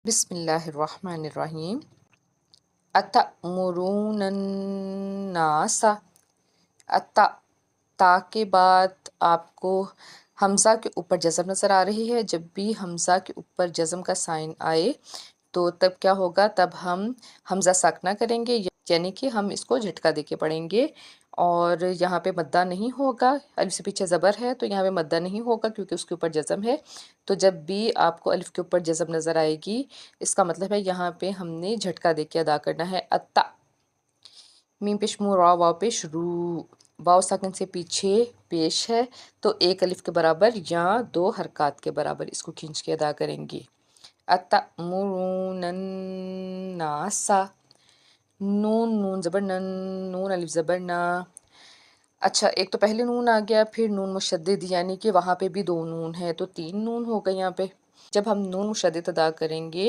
بسم اللہ الرحمن الرحیم۔ اتأمرون الناس، تا کے بعد آپ کو حمزہ کے اوپر جزم نظر آ رہی ہے۔ جب بھی حمزہ کے اوپر جزم کا سائن آئے تو تب کیا ہوگا، تب ہم حمزہ ساکنہ کریں گے، یعنی کہ ہم اس کو جھٹکا دے کے پڑھیں گے، اور یہاں پہ مدہ نہیں ہوگا۔ الف سے پیچھے زبر ہے تو یہاں پہ مدہ نہیں ہوگا کیونکہ اس کے اوپر جزم ہے۔ تو جب بھی آپ کو الف کے اوپر جزم نظر آئے گی، اس کا مطلب ہے یہاں پہ ہم نے جھٹکا دے کے ادا کرنا ہے۔ اتا، میم پیش مو، را واو پیش رو، واو ساکن سے پیچھے پیش ہے تو ایک الف کے برابر یا دو حرکات کے برابر اس کو کھینچ کے ادا کریں گے۔ اتأمرون الناس، نون زبر نن، نون الف زبر نا۔ اچھا، ایک تو پہلے نون آ گیا، پھر نون مشدد، یعنی کہ وہاں پہ بھی دو نون ہے تو تین نون ہو گئے یہاں پہ۔ جب ہم نون مشدد ادا کریں گے